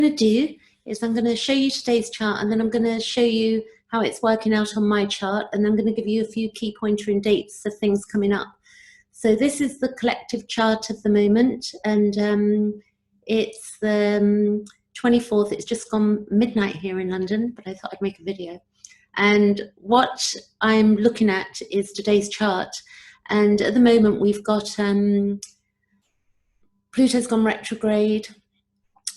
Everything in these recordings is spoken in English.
going to do is I'm going to show you today's chart, and then I'm going to show you how it's working out on my chart, and I'm going to give you a few key pointer and dates of things coming up. So this is the collective chart of the moment, and it's the 24th. It's just gone midnight here in London, but I thought I'd make a video. And what I'm looking at is today's chart, and at the moment we've got Pluto's gone retrograde,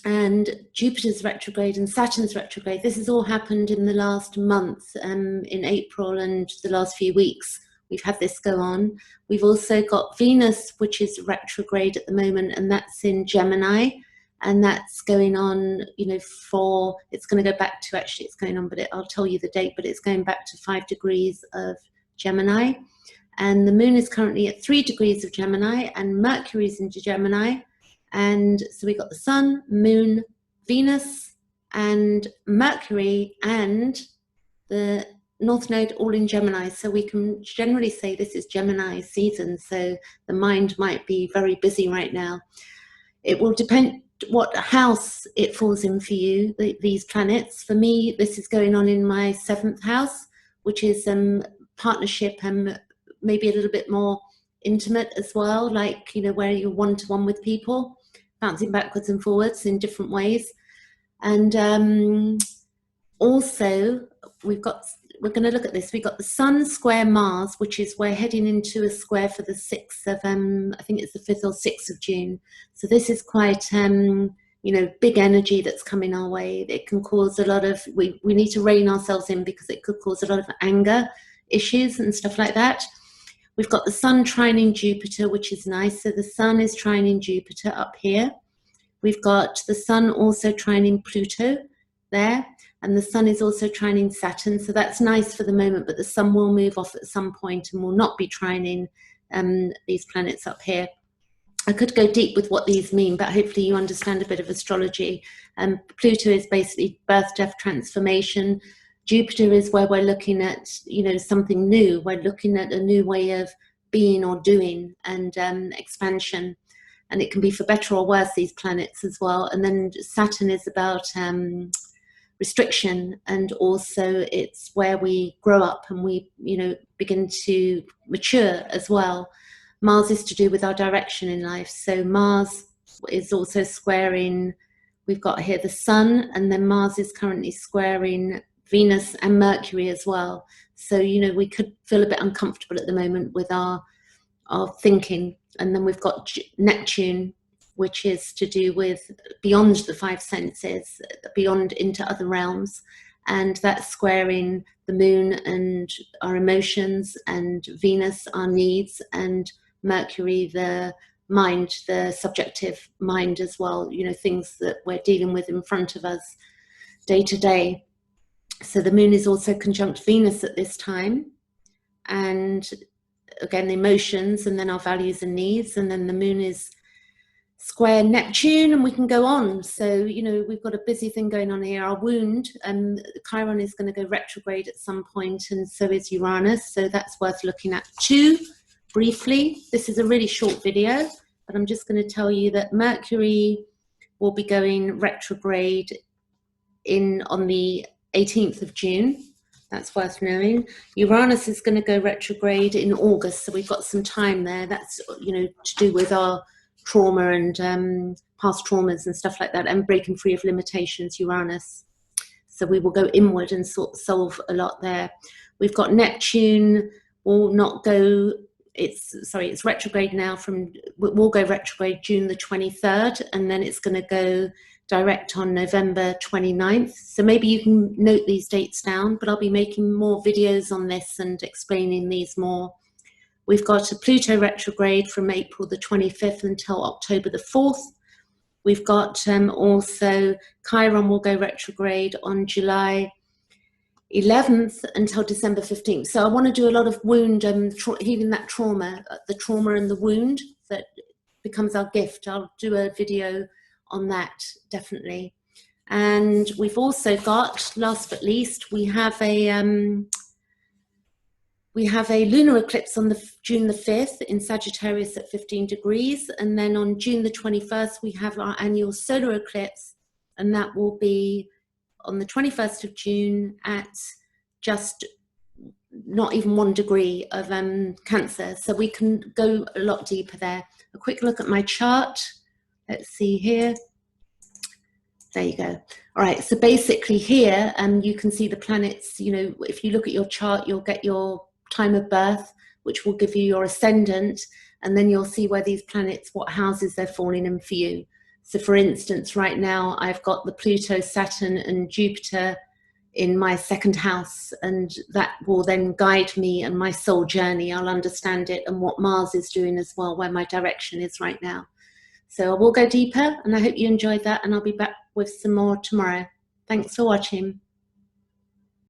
and Jupiter's retrograde, and Saturn's retrograde. This has all happened in the last month, in April, and the last few weeks we've had this go on. We've also got Venus, which is retrograde at the moment, and that's in Gemini, and that's going on, you know, for, it's going to go back to, actually it's going on, but I'll tell you the date, but it's going back to 5 degrees of Gemini. And the moon is currently at 3 degrees of Gemini, and Mercury's into Gemini. And so we got the sun, moon, Venus, and Mercury, and the North Node all in Gemini. So we can generally say this is Gemini season. So the mind might be very busy right now. It will depend what house it falls in for you, these planets. For me, this is going on in my 7th house, which is partnership and maybe a little bit more intimate as well, like, you know, where you're one-to-one with people, bouncing backwards and forwards in different ways. And also we're going to look at this. We've got the Sun square Mars, which is, we're heading into a square for the 6th of, I think it's the 5th or 6th of June. So this is quite, you know, big energy that's coming our way. It can cause a lot of, we need to rein ourselves in, because it could cause a lot of anger issues and stuff like that. We've got the Sun trining Jupiter, which is nice. So the Sun is trining Jupiter up here. We've got the Sun also trining Pluto there, and the Sun is also trining Saturn. So that's nice for the moment, but the Sun will move off at some point and will not be trining these planets up here. I could go deep with what these mean, but hopefully you understand a bit of astrology. Pluto is basically birth, death, transformation. Jupiter is where we're looking at, you know, something new. We're looking at a new way of being or doing, and expansion. And it can be for better or worse, these planets as well. And then Saturn is about restriction, and also it's where we grow up and we, you know, begin to mature as well. Mars is to do with our direction in life. So Mars is also squaring, we've got here the Sun, and then Mars is currently squaring Venus and Mercury as well. So, you know, we could feel a bit uncomfortable at the moment with our thinking. And then we've got Neptune, which is to do with beyond the 5 senses, beyond into other realms. And that's squaring the moon and our emotions, and Venus, our needs, and Mercury, the mind, the subjective mind as well, you know, things that we're dealing with in front of us day to day. So the moon is also conjunct Venus at this time, and again, the emotions, and then our values and needs. And then the moon is square Neptune, and we can go on. So, you know, we've got a busy thing going on here. Our wound, Chiron is going to go retrograde at some point, and so is Uranus. So that's worth looking at too, briefly. This is a really short video, but I'm just going to tell you that Mercury will be going retrograde on the 18th of June. That's worth knowing. Uranus is going to go retrograde in August, so we've got some time there. That's, you know, to do with our trauma and past traumas and stuff like that, and breaking free of limitations, Uranus. So we will go inward and solve a lot there. We've got Neptune will not go, it's retrograde now, we'll go retrograde June the 23rd, and then it's going to go direct on November 29th. So maybe you can note these dates down, but I'll be making more videos on this and explaining these more. We've got a Pluto retrograde from April the 25th until October the 4th. We've got also Chiron will go retrograde on July 11th until December 15th. So I want to do a lot of wound and healing that trauma, the trauma and the wound that becomes our gift. I'll do a video on that, definitely. And we've also got, last but least, we have a lunar eclipse on June the 5th in Sagittarius at 15 degrees, and then on June the 21st we have our annual solar eclipse and that will be on the 21st of June at just not even 1 degree of Cancer. So we can go a lot deeper there. A quick look at my chart. Let's see here. There you go. All right, so basically here, you can see the planets. You know, if you look at your chart, you'll get your time of birth, which will give you your ascendant, and then you'll see where these planets, what houses they're falling in for you. So for instance, right now, I've got the Pluto, Saturn, and Jupiter in my 2nd house, and that will then guide me and my soul journey. I'll understand it, and what Mars is doing as well, where my direction is right now. So I will go deeper, and I hope you enjoyed that, and I'll be back with some more tomorrow. Thanks for watching.